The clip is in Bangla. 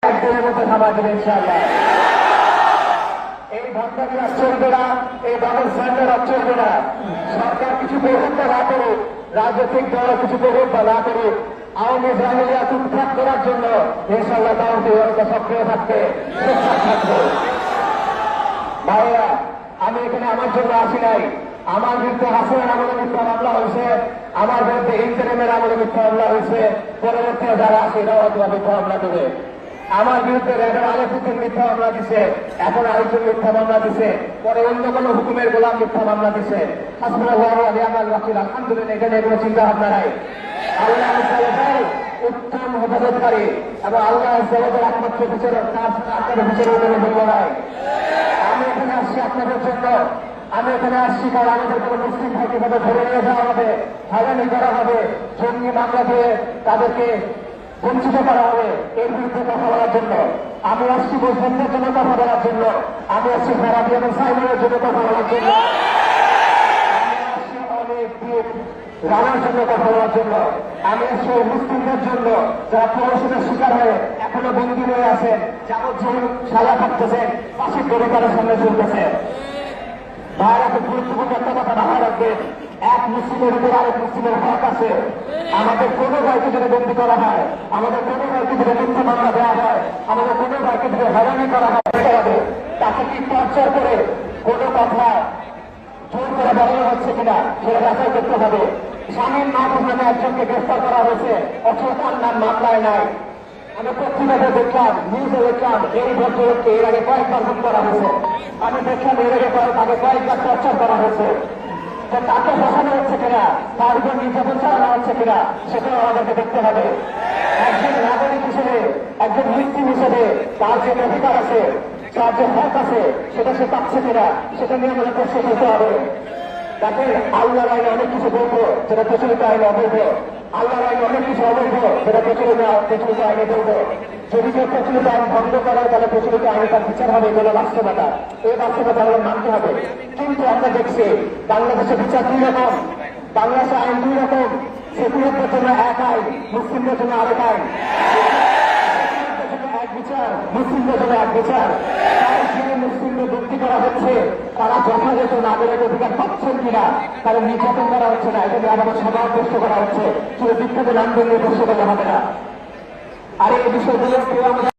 একদিনের মধ্যে থামা দেবে ইনশাআল্লাহ। এই ভান্ডারি চলবে না, এই ডাবল স্ট্যান্ডার্ড চলবে না। সরকার কিছু করুক বা না করুক, রাজনৈতিক দল কিছু করুক বা না করুক, আওয়ামী জামিলিয়াত উৎখাত করার জন্য ইনশাআল্লাহ তাওহীদ সক্রিয় থাকবে, সোচ্চার থাকবে। ভাইয়া, আমি এখানে আমার জন্য আসি নাই। আমার বিরুদ্ধে হাসিনার আমলে মিথ্যা মামলা হয়েছে, আমার বিরুদ্ধে ইন্টারিমের আমলে মিথ্যা মামলা হয়েছে, পরবর্তী যারা আছে এরাও হয়তো মিথ্যা মামলা দেবে। আমার বিরুদ্ধে রেডার আলেফুদ্দিন মিথ্যা মামলা দিছে, এখন আরেকজন মিথ্যা মামলা দিছে, পরে অন্য কোনো হুকুমের গোলাম মিথ্যা মামলা দিছে। হাসবুনাল্লাহু ওয়া নি'মাল ওয়াকিল। আলহামদুলিল্লাহ, এখানে কোনো চিন্তা ভাবনা নাই। আল্লাহ উত্তম হেফাজতকারী এবং আল্লাহ একমাত্র বিচারক, তার আপনার বিচারের কোনো মূল্য নাই। আমি এখানে আসছি আপনাদের জন্য। আমি এখানে আসছি কারণ আমাদের কোনো মুসলিম ভাইকে ভাবে ধরে নিয়ে যাওয়া হবে, হয়রানি করা হবে, জঙ্গি মামলা দিয়ে তাদেরকে বঞ্চিত করা হবে, এর বিরুদ্ধে কথা বলার জন্য। আমি আসছি মুসলিমদের জন্য কথা বলার জন্য। আমি আসছি ফেরাবি এবং সাইমনের জন্য কথা বলার জন্য। আমি আসছি অনেক দিন রানার জন্য কথা বলার জন্য। আমি আসছি মুসলিমদের জন্য যারা প্রহসনের শিকার হয়ে এখনো বন্দী হয়ে আছে, যাবজ্জীবন সাজা থাকতেছে, ফাঁসির গরিকারের সামনে চলতেছে। ভাইরা, খুব গুরুত্বপূর্ণ একটা কথা মাথায় রাখবে, এক মুসলিমের উপর আরেক মুসলিমের হক আছে। আমাদের কোনো ভাইকে যদি বন্দী করা হয়, আমাদের কোনো ভাইকে যদি মিথ্যা মামলা দেওয়া হয়, আমাদের কোনো ভাইকে যদি হয়রানি করা হয়, তাকে কি টর্চার করে কোনো কথা জোর করে বলানো হচ্ছে কিনা সেটা যাচাই করতে হবে। স্বামীর মাহফুজ নামে একজনকে গ্রেফতার করা হয়েছে, অথচ তার নাম মামলায় নাই। আমি পত্রিকাতে দেখলাম, নিউজে দেখলাম, এই ভদ্রলোককে এর আগে কয়েকবার গুম করা হয়েছে। আমি দেখলাম এর আগে তাকে কয়েকবার টর্চার করা হয়েছে। তাকে বসানো হচ্ছে কিনা, তার উপর নির্যাতন চালানো হচ্ছে কিনা, সেটাও আমাদেরকে দেখতে হবে। একজন নাগরিক হিসেবে, একজন মুসলিম হিসেবে তার যে অধিকার আছে, তার যে হক আছে, সেটা সে পাচ্ছে কিনা, সেটা নিয়ে আমাদের প্রশ্ন করতে হবে। তাকে আল্লাহর আইনে অনেক কিছু বলবো যেটা প্রচলিত আইনে অবৈধ, আল্লাহর আইনে অনেক কিছু অবৈধ যেটা প্রচলিত আইনে বলবো। যদি কেউ প্রচলিত আইন ভঙ্গ করে, তাহলে প্রচলিত আইনে তার বিচার হবে, এগুলো বাস্তবতা। এই বাস্তবতা আমাদের মানতে হবে। কিন্তু আমরা দেখছি বাংলাদেশে বিচার দুই রকম, বাংলাদেশে আইন দুই রকম। সেকুলারদের জন্য এক আইন, মুসলিমদের জন্য আরেক আইন। এক বিচার, মুসলিমদের জন্য এক বিচার। মুসলিমদের মুক্তি করা হচ্ছে, তারা যথাযথ নাগরিক অধিকার পাচ্ছেন কিনা, তারা নির্যাতন করা হচ্ছে না, এটা নিয়ে আমাদের সমাজ প্রশ্ন করা হচ্ছে। শুধু বিখ্যাত নাম দিয়ে প্রশ্ন করা হবে না। আর এই বিষয়গুলো কেউ আমাদের